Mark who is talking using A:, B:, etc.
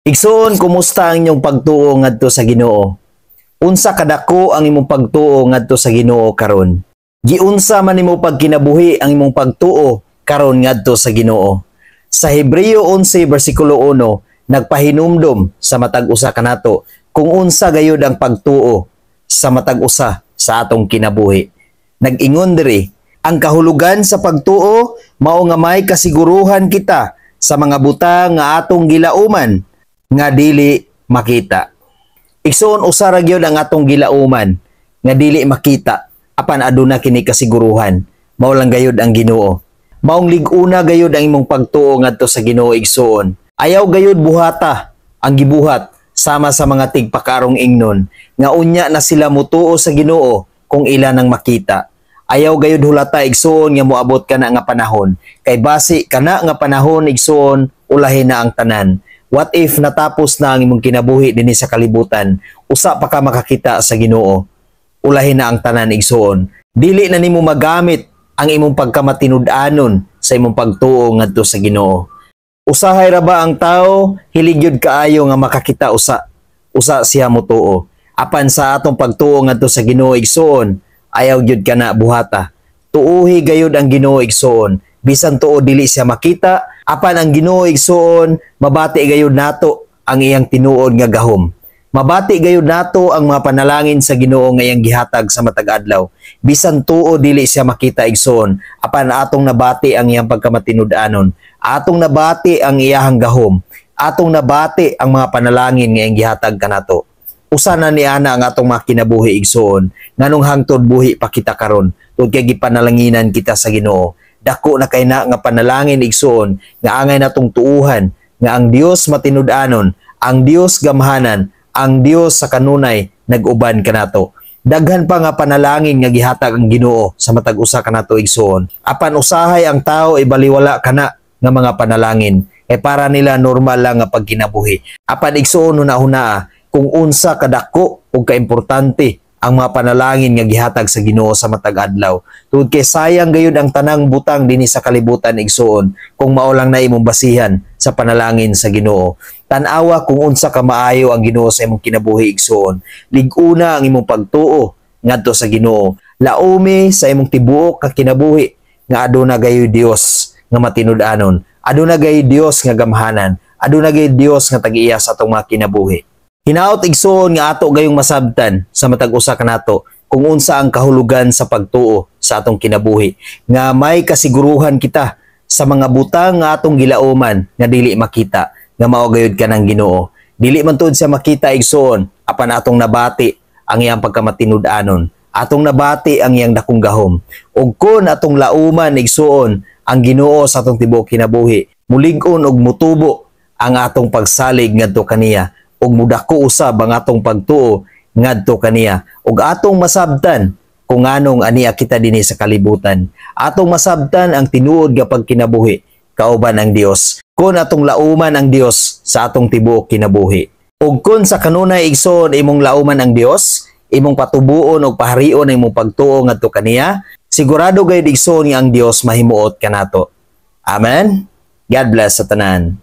A: Igsoon, kumusta ang inyong pagtuo ngadto sa Ginoo? Unsa kadako ang imong pagtuo ngadto sa Ginoo karon? Giunsa man nimo pagkinabuhi ang imong pagtuo karon ngadto sa Ginoo? Sa Hebreo 11 bersikulo 1, nagpahinumdom sa matag usa kanato kung unsa gayud ang pagtuo sa matag usa sa atong kinabuhi. Nag-ingon diri, ang kahulugan sa pagtuo mao nga may kasiguruhan kita sa mga butang nga atong gilauman nga dili makita. Igsoon usa ra gyud ang atong gilauman nga dili makita apan aduna kini kasiguruhan. Mao lang gayud ang Ginoo. Maong lig-una gayud ang imong pagtuo ngadto sa Ginoo igsoon. Ayaw gayud buhata ang gibuhat sama sa mga tigpakarong ingnon nga unya na sila mutuo sa Ginoo kung ila nang makita. Ayaw gayud hulata igsoon nga moabot kana nga panahon kay basi kana nga panahon igsoon ulahin na ang tanan. What if natapos na ang imong kinabuhi dinhi sa kalibutan, usa pa ka makakita sa Ginoo? Ulahin na ang tanan igsoon. Dili na nimo magamit ang imong pagkamatinud-anon sa imong pagtuo ngadto sa Ginoo. Usahay ra ba ang tao hiligyud kaayo nga makakita usa siya motuo. Apan sa atong pagtuo ngadto sa Ginoo igsoon, ayaw gyud kana buhata. Tuuhi gayud ang Ginoo igsoon. Bisan tuo dili siya makita, apan ang Ginoo igsoon, mabati gayud nato ang iyang tinuod nga gahom. Mabati gayud nato ang mga panalangin sa Ginoo nga iyang gihatag sa matag adlaw. Bisan tuo dili siya makita igsoon, apan atong nabati ang iyang pagkamatinud-anon. Atong nabati ang iyahang gahom. Atong nabati ang mga panalangin nga iyang gihatag kanato. Usa na ni ana ang atong mga kinabuhi igsoon, nganong hangtod buhi pa kita karon, tungod kay gipanalanginan kita sa Ginoo. Dako na kay na nga panalangin igsoon nga angay natong tuuhan nga ang Dios matinud-anon, ang Dios gamhanan, ang Dios sa kanunay nag-uban kanato. Daghan pa nga panalangin nga gihatag ang Ginoo sa matag usa kanato igsoon. Apan usahay ang tao ibaliwala kana nga mga panalangin kay para nila normal lang nga pagkinabuhi. Apan igsoon hunahuna kung unsa kadako ug kaimportante ang mga panalangin nga gihatag sa Ginoo sa matag adlaw. Tungod kay sayang gayud ang tanang butang dinhi sa kalibutan igsoon kung mao lang na imong basihan sa panalangin sa Ginoo. Tan-awa kung unsa ka maayo ang Ginoo sa imong kinabuhi igsoon. Lig-una ang imong pagtuo ngadto sa Ginoo. Laomi sa imong tibuok ka kinabuhi nga aduna gayud Dios nga matinud-anon. Aduna gayud Dios nga gamhanan. Aduna gayud Dios nga tag-iya sa atong mga kinabuhi. Hinaot igsoon nga ato gayong masabtan sa matag usa kanato kung unsa ang kahulugan sa pagtuo sa atong kinabuhi nga may kasiguruhan kita sa mga butang nga atong gilauman nga dili makita nga mao gayud kanang Ginoo. Dili man tuod siya makita igsoon apan atong nabati ang iyang pagkamatinud-anon. Atong nabati ang iyang dakong gahom. Ug kun atong lauman igsoon ang Ginoo sa atong tibuok kinabuhi, mulig-on og mutubo ang atong pagsalig ngadto kaniya. Ug mudako usab ang atong pagtuo ngadto kaniya ug atong masabtan kung nganong aniya kita dinhi sa kalibutan. Atong masabtan ang tinuod nga pagkinabuhi kauban ang Dios. Kun atong lauman ang Dios sa atong tibuok kinabuhi. Ug kun sa kanunay igsoon imong lauman ang Dios, imong patubuon og paharion ang imong pagtuo ngadto kaniya, sigurado gayud igsoon nga ang Dios mahimuot kanato. Amen. God bless sa tanan.